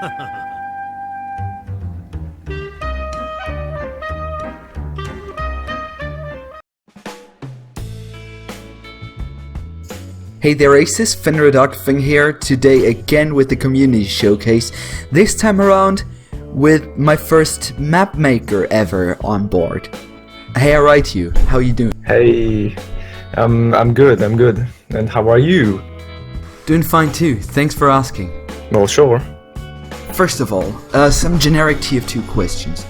Hey there Aces, Fenrir Darkfang here, today again with the community showcase, this time around with my first Mapmaker ever on board. Hey Rytu, how you doing? Hey, I'm good, and how are you? Doing fine too, thanks for asking. Well, sure. First of all, some generic TF2 questions.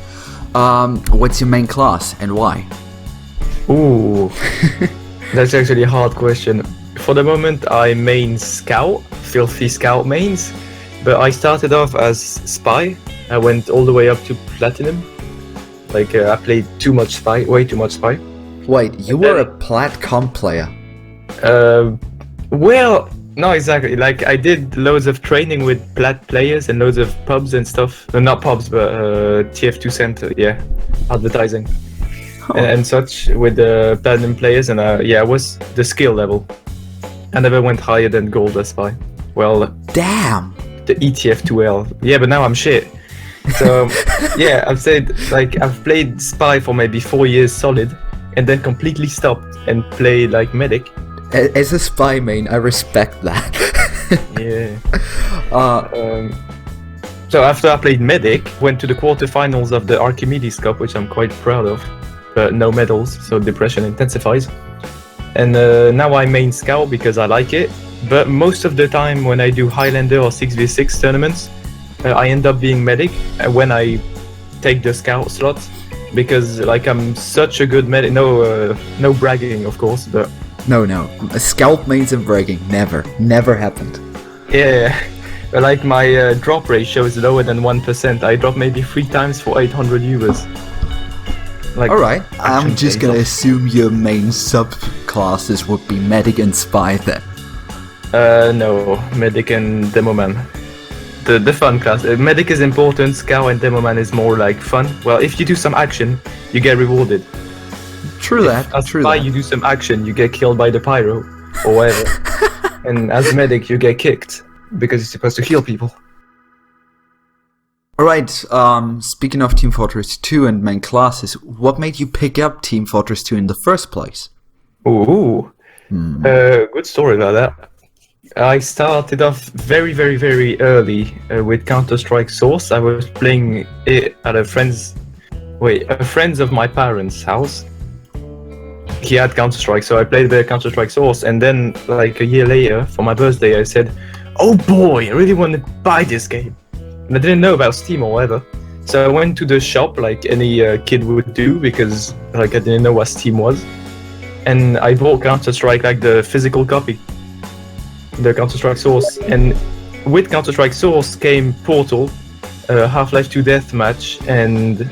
What's your main class and why? Ooh, that's actually a hard question. For the moment, I main Scout, filthy Scout mains, but I started off as Spy. I went all the way up to Platinum. I played too much Spy, way too much Spy. Wait, you were a Plat comp player? Well, no, exactly. I did loads of training with Plat players and loads of pubs and stuff. Not pubs, but TF2 Center, yeah, advertising. And such with the Platinum players, and I was the skill level. I never went higher than Gold as Spy. Well, damn! The ETF2L. Yeah, but now I'm shit. So, yeah, I've played Spy for maybe 4 years solid, and then completely stopped and played Medic. As a Spy main, I respect that. Yeah. So after I played Medic, went to the quarterfinals of the Archimedes Cup, which I'm quite proud of, but no medals, so depression intensifies. And now I main Scout because I like it, but most of the time when I do Highlander or 6v6 tournaments, I end up being Medic when I take the Scout slot, because I'm such a good medic. No bragging, of course, but no, Scout mains and bragging never happened. Yeah, my drop ratio is lower than 1%. I drop maybe 3 times for 800 euros. Alright, I'm just gonna assume your main subclasses would be Medic and Spy then. No, Medic and Demo Man. The fun class. Medic is important, Scout and Demo Man is more fun. Well, if you do some action, you get rewarded. True that. As Spy, you do some action, you get killed by the Pyro, or whatever. And as Medic, you get kicked, because you're supposed to heal people. Alright, speaking of Team Fortress 2 and main classes, what made you pick up Team Fortress 2 in the first place? Ooh, good story about that. I started off very, very, very early with Counter-Strike Source. I was playing it at a friend's of my parents' house. He had Counter-Strike, so I played a bit of Counter-Strike Source, and then a year later, for my birthday, I said, "Oh boy, I really want to buy this game." And I didn't know about Steam or whatever, so I went to the shop like any kid would do, because I didn't know what Steam was, and I bought Counter-Strike, the physical copy, the Counter-Strike Source, and with Counter-Strike Source came Portal, Half-Life 2 Deathmatch, and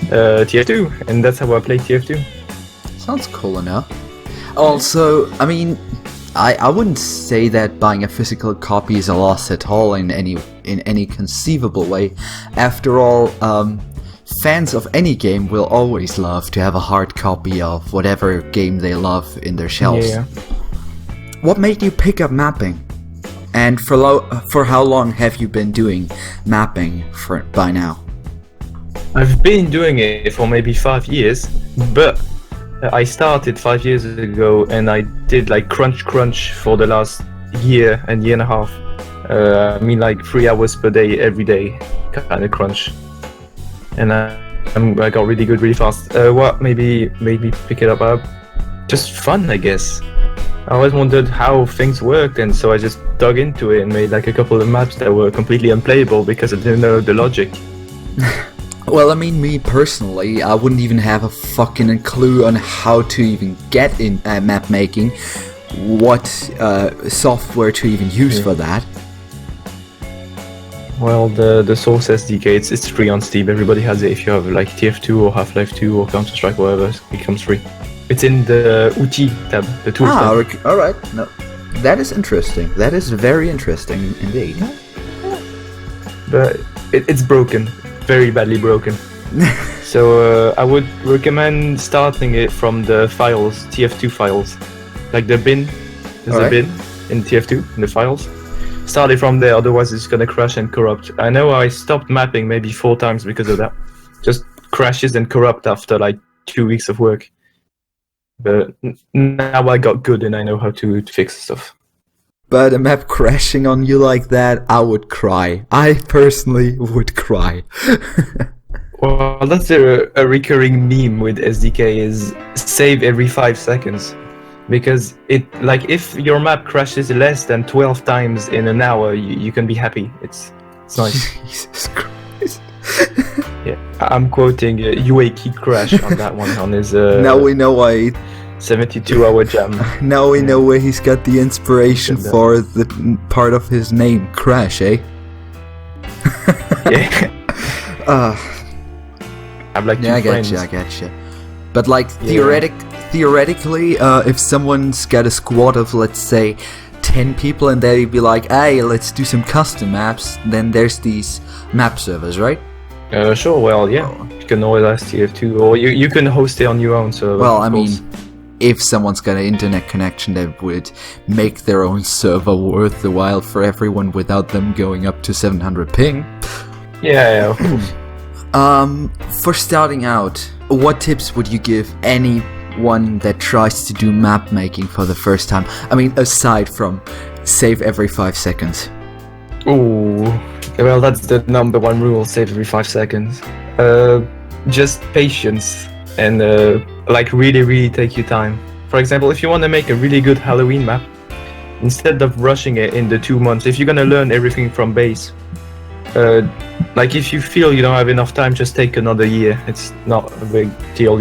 TF2, and that's how I played TF2. Sounds cool enough. Also, I mean, I wouldn't say that buying a physical copy is a loss at all in any conceivable way. After all, fans of any game will always love to have a hard copy of whatever game they love in their shelves. Yeah. What made you pick up mapping? And for how long have you been doing mapping by now? I've been doing it for maybe 5 years, but I started 5 years ago, and I did crunch for the last year and year and a half. 3 hours per day, every day, kind of crunch. And I got really good really fast. What maybe made me pick it up? Just fun, I guess. I always wondered how things worked, and so I just dug into it and made a couple of maps that were completely unplayable because I didn't know the logic. Well, I mean, me personally, I wouldn't even have a fucking clue on how to even get in map making, what software to even use for that. Well, the Source SDK, it's free on Steam. Everybody has it. If you have TF2 or Half-Life 2 or Counter-Strike, whatever, it comes free. It's in the Outils tab, the tools tab. Alright. No, that is interesting. That is very interesting indeed. But it's broken. Very badly broken. So I would recommend starting it from the files, TF2 files. The bin, there's a bin in TF2, in the files. started from there, otherwise it's gonna crash and corrupt. I know I stopped mapping maybe 4 times because of that. Just crashes and corrupt after like 2 weeks of work. But now I got good and I know how to fix stuff. But a map crashing on you like that, I would cry. I personally would cry. Well, that's a recurring meme with SDK is save every 5 seconds. Because if your map crashes less than 12 times in an hour, you can be happy. It's nice. Jesus Christ. Yeah, I'm quoting UAK Crash on that one on his now we know why. 72-hour jam. Now we know where he's got the inspiration for the part of his name, Crash, eh? Yeah. I'm like I friends. get you. But like theoretically, if someone's got a squad of, let's say, 10 people and they'd be like, hey, let's do some custom maps, then there's these map servers, right? Sure, well, yeah. You can always ask TF2, or you can host it on your own server. Well, I mean, if someone's got an internet connection that would make their own server worth the while for everyone without them going up to 700 ping. Yeah, of course. For starting out, what tips would you give anyone that tries to do map making for the first time? I mean, aside from save every 5 seconds. Ooh, well, that's the number one rule, save every 5 seconds. Just patience and really take your time. For example, if you want to make a really good Halloween map, instead of rushing it in the 2 months, if you're gonna learn everything from base, if you feel you don't have enough time, just take another year. It's not a big deal.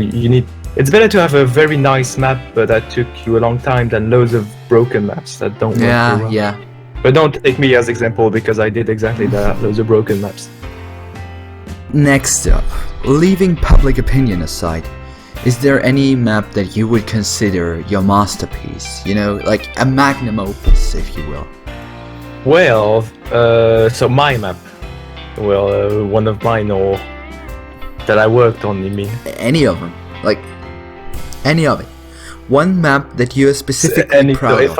It's better to have a very nice map, but that took you a long time, than loads of broken maps that don't work very well. Yeah. But don't take me as example, because I did exactly that. Loads of broken maps. Next up, leaving public opinion aside, is there any map that you would consider your masterpiece? You know, like a magnum opus, if you will. Well, so my map. Well, one of mine, or that I worked on, you mean? Any of them. Like, any of it. One map that you are specifically proud of. If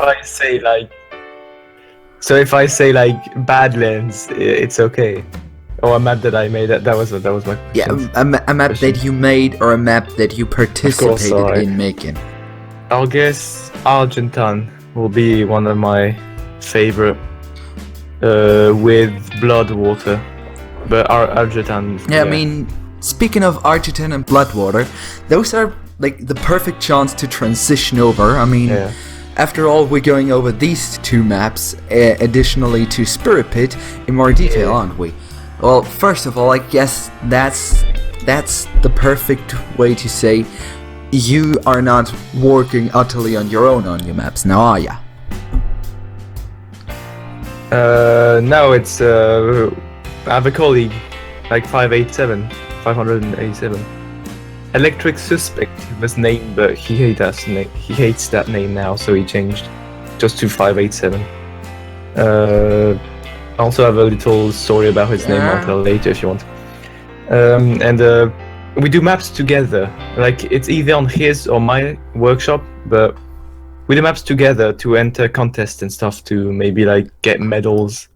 I say Badlands, it's okay. Or a map that I made, that was my question. Yeah, a map that you made, or a map that you participated in making. I'll guess Argentan will be one of my favorite, with Bloodwater. But Argentan. Yeah, I mean, speaking of Argentan and Bloodwater, those are like the perfect chance to transition over. I mean, after all, we're going over these 2 maps, additionally to Spirit Pit, in more detail, aren't we? Well, first of all, I guess that's the perfect way to say you are not working utterly on your own on your maps, now are ya? No, it's I have a colleague, like 587. Electric Suspect was named, but he hates that name now, so he changed just to 587. I also have a little story about his name. I'll tell later if you want. We do maps together. Like, it's either on his or my workshop, but we do maps together to enter contests and stuff, to maybe like get medals.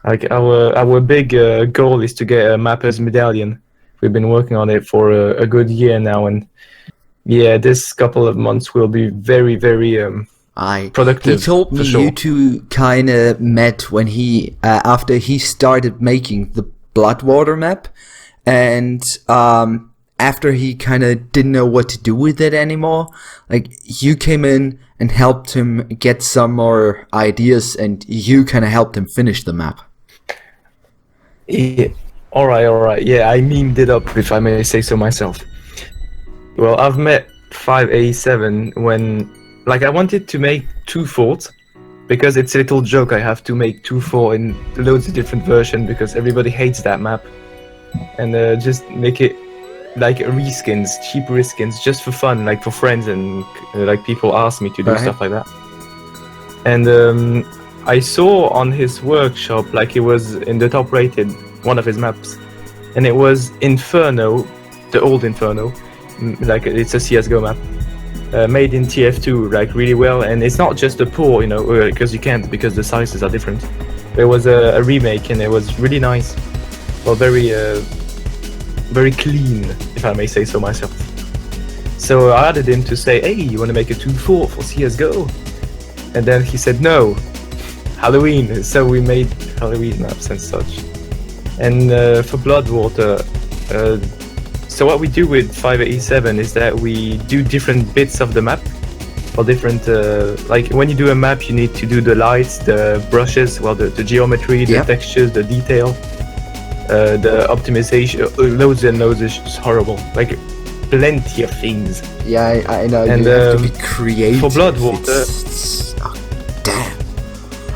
Like our big goal is to get a Mapper's Medallion. We've been working on it for a good year now, and yeah, this couple of months will be very, very productive. He told me you two kind of met when he after he started making the Bloodwater map, and after he kind of didn't know what to do with it anymore, like you came in and helped him get some more ideas, and you kind of helped him finish the map. Yeah. Alright. Yeah, I memed it up, if I may say so myself. Well, I've met 5A7 when, like, I wanted to make 2 forts, because it's a little joke I have to make 2 fort in loads of different versions, because everybody hates that map. And just make it like reskins, cheap reskins, just for fun, like for friends, and like people ask me to do stuff like that. And I saw on his workshop, like it was in the top rated, one of his maps, and it was Inferno, the old Inferno, like it's a CSGO map, made in TF2 like really well, and it's not just a port, you know, because you can't, because the sizes are different. There was a remake, and it was really nice. Well, very clean, if I may say so myself. So I added him to say, hey, you want to make a 2.4 for CSGO? And then he said no, Halloween. So we made Halloween maps and such. And for Bloodwater, so what we do with 587 is that we do different bits of the map, or different, like when you do a map, you need to do the lights, the brushes, well, the geometry, the textures, the detail, the optimization, loads and loads. It's horrible, like plenty of things. Yeah, I know. And you have to be creative. For Bloodwater, oh, damn.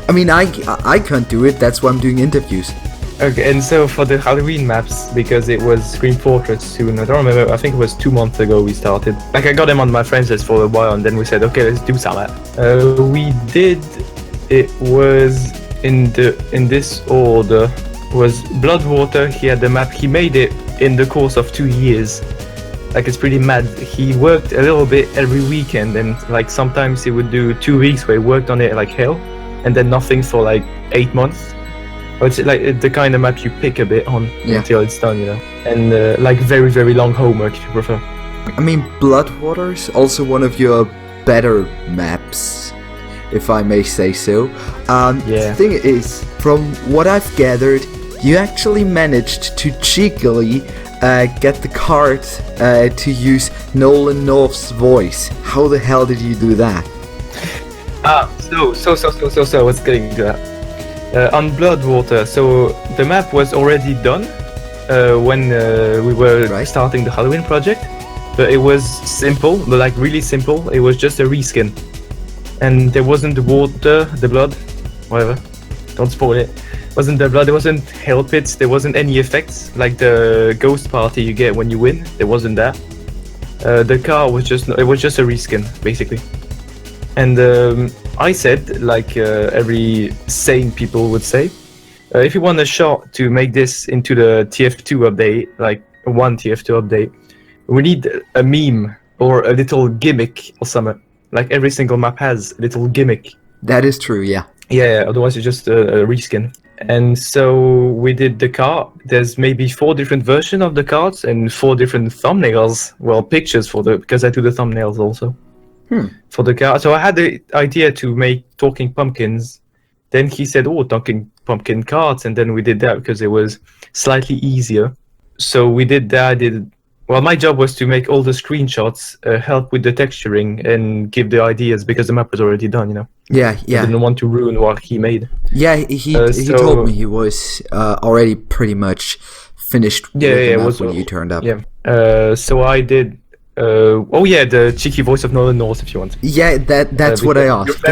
I mean, I can't do it. That's why I'm doing interviews. Okay, and so for the Halloween maps, because it was Green Fortress soon, I don't remember, I think it was 2 months ago we started. Like, I got them on my friends list for a while, and then we said, okay, let's do some. We did, it was in this order, was Bloodwater. He had the map, he made it in the course of 2 years. Like, it's pretty mad. He worked a little bit every weekend, and like sometimes he would do 2 weeks where he worked on it like hell, and then nothing for like 8 months. It's like the kind of map you pick a bit on until it's done, you know. And like very, very long homework if you prefer. I mean, Bloodwater's also one of your better maps, if I may say so. The thing is, from what I've gathered, you actually managed to cheekily get the card to use Nolan North's voice. How the hell did you do that? So what's getting to that? On Bloodwater, so the map was already done when we were starting the Halloween project, but it was simple, but like really simple. It was just a reskin, and there wasn't the water, the blood, whatever. Don't spoil it. Wasn't the blood? There wasn't hell pits. There wasn't any effects like the ghost party you get when you win. There wasn't that. The car was just a reskin basically, and I said, like every sane people would say, if you want a shot to make this into the TF2 update, like one TF2 update, we need a meme or a little gimmick or something. Like every single map has a little gimmick. That is true, yeah. Yeah, otherwise it's just a reskin. And so we did the car. There's maybe 4 different versions of the cards and 4 different thumbnails. Well, pictures because I do the thumbnails also. For the car. So I had the idea to make talking pumpkins. Then he said, oh, talking pumpkin cards. And then we did that because it was slightly easier. So we did that. Well, my job was to make all the screenshots, help with the texturing, and give the ideas because the map was already done, you know. Yeah. I didn't want to ruin what he made. Yeah, he told me he was already pretty much finished with the map when you turned up. Yeah. So I did. The cheeky voice of Nolan North, if you want. Yeah, that's what I asked.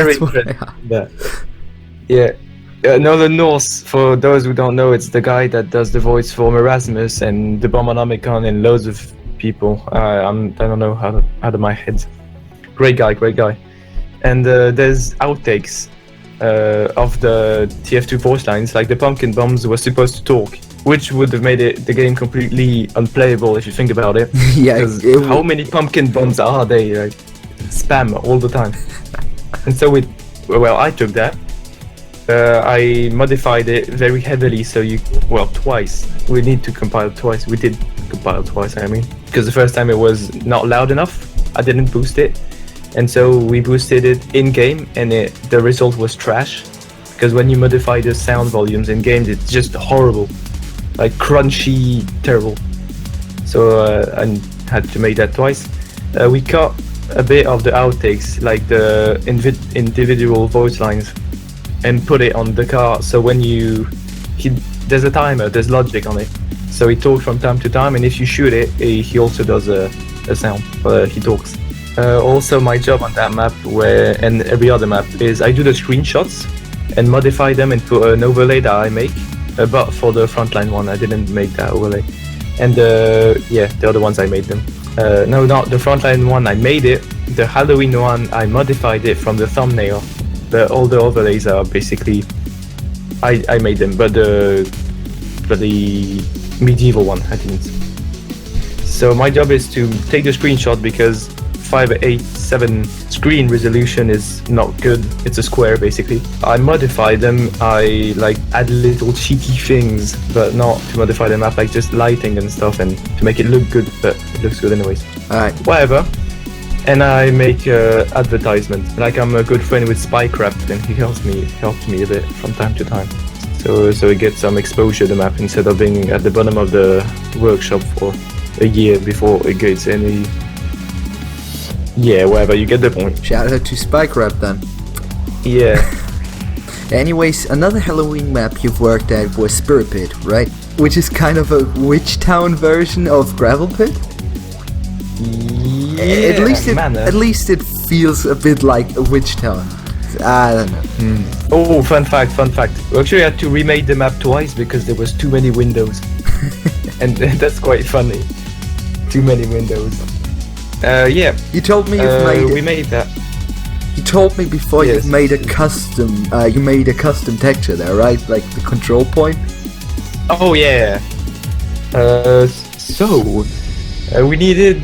Nolan North, for those who don't know, it's the guy that does the voice for Erasmus and the Bombonomicon and loads of people. I don't know how out of my head. Great guy. And there's outtakes of the TF2 voice lines, like the pumpkin bombs were supposed to talk, which would have made the game completely unplayable if you think about it. How many pumpkin bombs are they? Like, spam all the time. And so I took that. I modified it very heavily, so twice. We need to compile twice. We did compile twice, I mean. Because the first time it was not loud enough. I didn't boost it. And so we boosted it in-game, and the result was trash. Because when you modify the sound volumes in-game, it's just horrible. Like crunchy, terrible. So I had to make that twice. We cut a bit of the outtakes, like the individual voice lines, and put it on the car. So when there's a timer, there's logic on it. So he talks from time to time, and if you shoot it, he also does a sound. He talks. Also, my job on that map, and every other map, is I do the screenshots and modify them and put an overlay that I make. But for the frontline one, I didn't make that overlay. And the other ones I made them. No, not the frontline one, I made it. The Halloween one, I modified it from the thumbnail. But all the overlays are basically I made them, but the medieval one I didn't. So my job is to take the screenshot, because 587 screen resolution is not good. It's a square basically. I modify them. I like add little cheeky things, but not to modify the map, like just lighting and stuff, and to make it look good. But it looks good anyways. Alright. Whatever. And I make advertisement. Like I'm a good friend with Spycraft, and he helps me a bit from time to time. So it gets some exposure to the map instead of being at the bottom of the workshop for a year before it gets any. Yeah, whatever. You get the point. Shout out to Spycraft then. Yeah. Anyways, another Halloween map you've worked at was Spirit Pit, right? Which is kind of a Witch Town version of Gravel Pit. Yeah, at least it feels a bit like a Witch Town. I don't know. Oh, fun fact. We actually had to remake the map twice because there was too many windows. And that's quite funny. Too many windows. Yeah. You told me you've made we made that. You told me before Yes. you made a custom texture there, right? Like the control point? Oh yeah. We needed,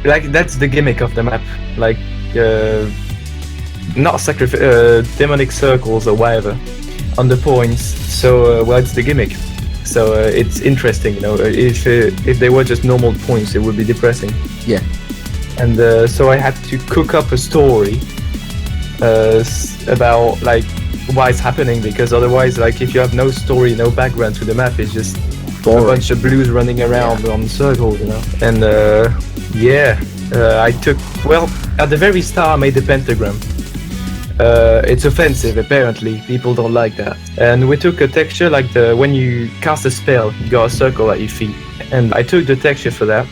like, that's the gimmick of the map, like not demonic circles or whatever on the points. So well, it's the gimmick. So it's interesting, you know. If they were just normal points, it would be depressing. Yeah. And so I had to cook up a story about like why it's happening, because otherwise, like, if you have no story, no background to the map, it's just boring. A bunch of blues running around on circles, you know. And I took, well, at the very start I made the pentagram. It's offensive, apparently. People don't like that. And we took a texture like when you cast a spell, you got a circle at your feet. And I took the texture for that.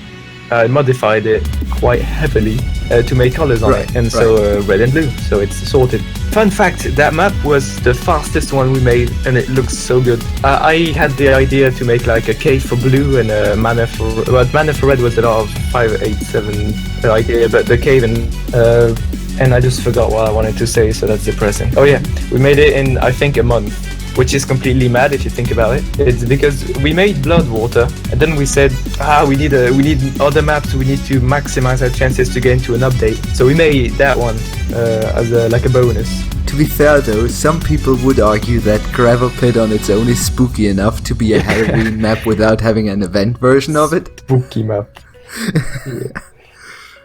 I modified it quite heavily to make colors on it. And so red and blue, so it's sorted. Fun fact, that map was the fastest one we made, and it looks so good. I had the idea to make like a cave for blue and a mana for... Well, mana for red was a lot of 587 idea, but the cave and I just forgot what I wanted to say, so that's depressing. Oh yeah, we made it in, I think, a month, which is completely mad if you think about it. It's because we made Bloodwater, and then we said, we need other maps, we need to maximize our chances to get into an update. So we made that one as like a bonus. To be fair though, some people would argue that Gravel Pit on its own is spooky enough to be a Halloween map without having an event version of it. Spooky map.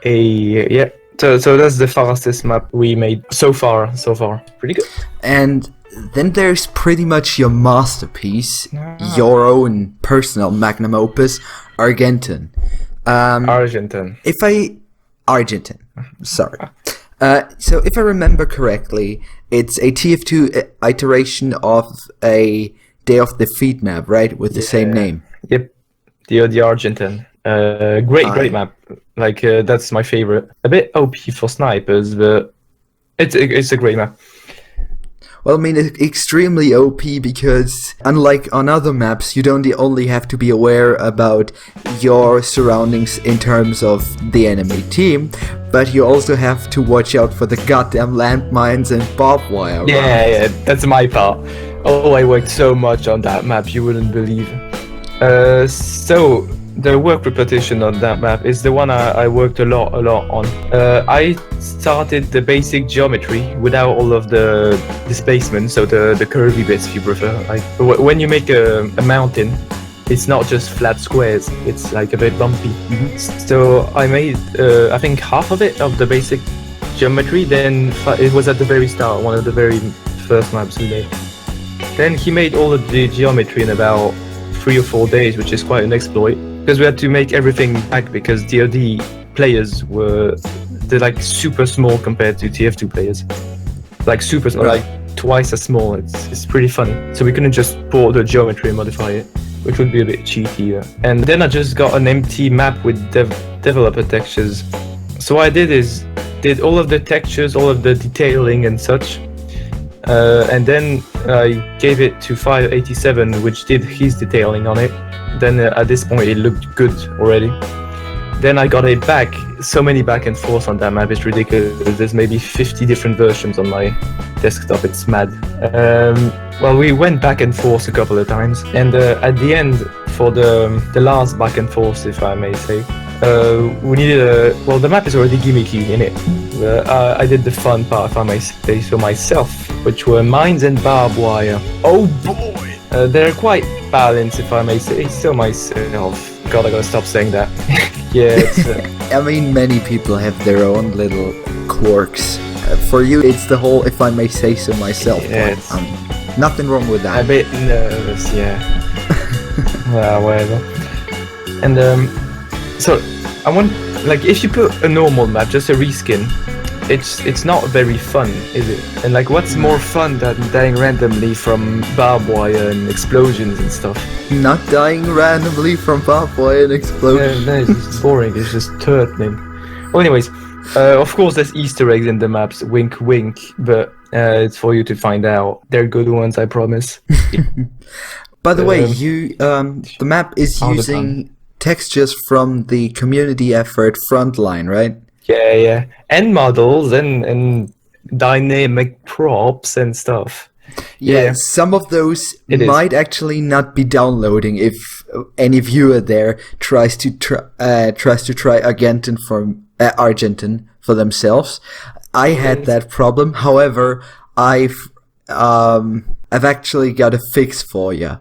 Yeah. So that's the fastest map we made so far. Pretty good. And then there's pretty much your masterpiece, your own personal magnum opus, Argentin. Argentin. Argentin. Sorry. So if I remember correctly, it's a TF2 iteration of a Day of Defeat map, right? With the same name. Yep. The Argentin. Great map. Like that's my favorite. A bit OP for snipers, but it's a great map. Well, I mean, it's extremely OP because, unlike on other maps, you don't only have to be aware about your surroundings in terms of the enemy team, but you also have to watch out for the goddamn landmines and barbed wire. Yeah, that's my part. Oh, I worked so much on that map, you wouldn't believe. So the work repetition on that map is the one I worked a lot on. I started the basic geometry without all of the displacement, so the curvy bits if you prefer. Like when you make a mountain, it's not just flat squares, it's like a bit bumpy. Mm-hmm. So I made I think half of it of the basic geometry, then it was at the very start, one of the very first maps we made. Then he made all of the geometry in about 3 or 4 days, which is quite an exploit. Because we had to make everything back because DoD players they're like super small compared to TF2 players. Like super small, like twice as small. It's pretty funny. So we couldn't just port the geometry and modify it, which would be a bit cheaty. And then I just got an empty map with developer textures. So what I did is did all of the textures, all of the detailing and such. And then I gave it to 587, which did his detailing on it. Then at this point it looked good already. Then I got it back. So many back and forth on that map, it's ridiculous. There's maybe 50 different versions on my desktop, it's mad. Well, we went back and forth a couple of times, and at the end, for the last back and forth, if I may say, we needed a. Well, the map is already gimmicky in it. I did the fun part, if I may say so myself, which were mines and barbed wire. Oh boy! They're quite balanced, if I may say so myself. God, I gotta stop saying that. Yeah. It's, I mean, many people have their own little quirks. For you, it's the whole, if I may say so myself. Yeah, part. Nothing wrong with that. a bit nervous, yeah. Well, whatever. And so I want, like, if you put a normal map, just a reskin, it's not very fun, is it? And like, what's more fun than dying randomly from barbed wire and explosions and stuff? Not dying randomly from barbed wire and explosions. No, it's just boring. It's just turtling. Well, anyways, of course, there's Easter eggs in the maps. Wink, wink. But it's for you to find out. They're good ones, I promise. By the way, the map is using textures from the community effort Frontline, right? Yeah. And models and dynamic props and stuff. Yeah, some of those might actually not be downloading if any viewer there tries to try Argentine for themselves. I had that problem. However, I've actually got a fix for you.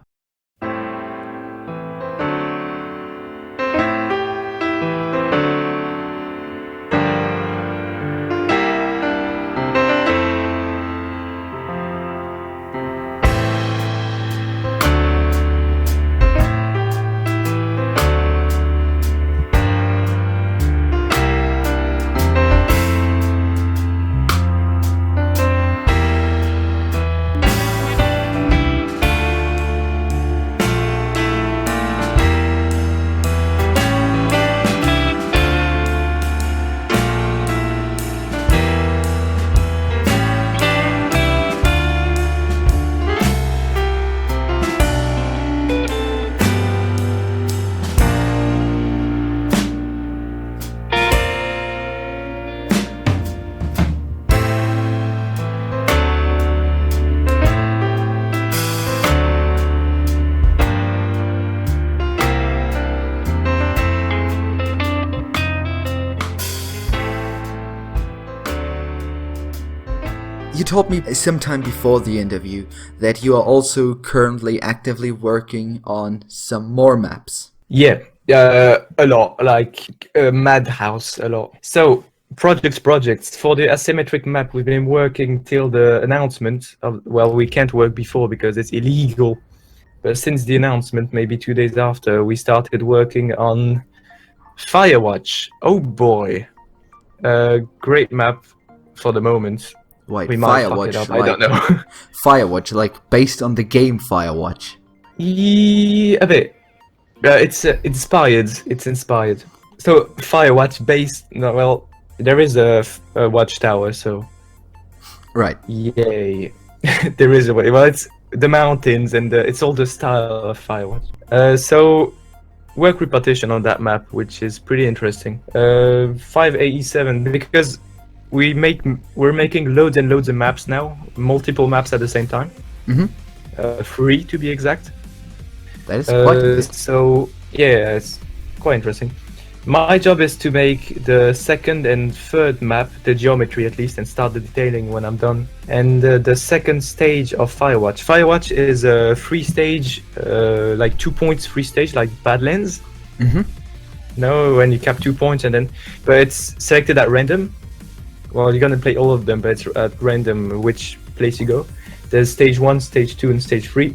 You told me sometime before the interview that you are also currently actively working on some more maps. Yeah, a lot, like Madhouse, a lot. So, projects. For the asymmetric map, we've been working till the announcement of, well, we can't work before because it's illegal. But since the announcement, maybe 2 days after, we started working on Firewatch. Oh boy. Great map for the moment. Wait, We might fuck Firewatch, it up, like, I don't know. Firewatch, like based on the game Firewatch. Yeah, a bit. It's inspired. It's inspired. So Firewatch based. No, well, there is a watchtower. So Right. yay, there is a way. Well, it's the mountains and it's all the style of Firewatch. So work repetition on that map, which is pretty interesting. 5AE7 because we're making loads and loads of maps now, multiple maps at the same time. 3 to be exact. That is quite So yeah, it's quite interesting. My job is to make the second and third map, the geometry at least, and start the detailing when I'm done. And the second stage of Firewatch. Firewatch is a free stage, like 2 points free stage, like Badlands. No, when you cap 2 points and then, but it's selected at random. Well, you're gonna play all of them, but it's at random which place you go. There's stage 1, stage 2, and stage 3.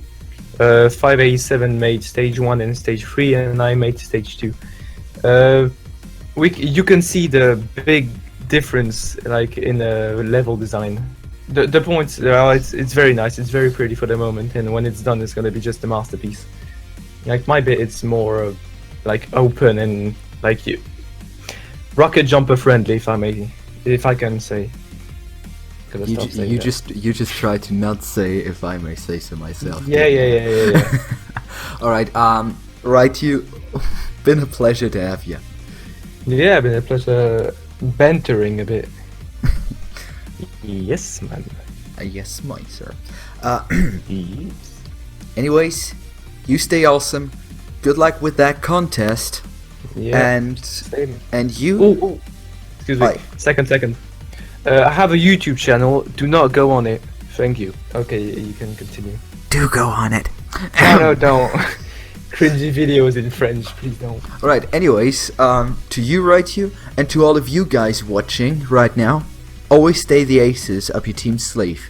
5A7 made stage 1 and stage 3, and I made stage 2. You can see the big difference, like in level design. The points, well, it's very nice. It's very pretty for the moment, and when it's done, it's gonna be just a masterpiece. Like my bit, it's more like open and like rocket jumper friendly, if I can say. You just try to not say, if I may say so myself. Yeah. All right, Rytu, been a pleasure to have you. Yeah, been a pleasure bantering a bit. Yes, man. Yes, my sir. Yes. Anyways, you stay awesome. Good luck with that contest. Yeah. And Same. you? Oh, excuse me. Hi. Second. I have a YouTube channel. Do not go on it. Thank you. Okay, you can continue. Do go on it. No, don't. Cringy videos in French, please don't. Right, anyways, to you, Rytu, and to all of you guys watching right now, always stay the aces up your team's sleeve.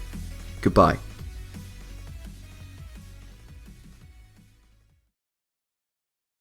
Goodbye.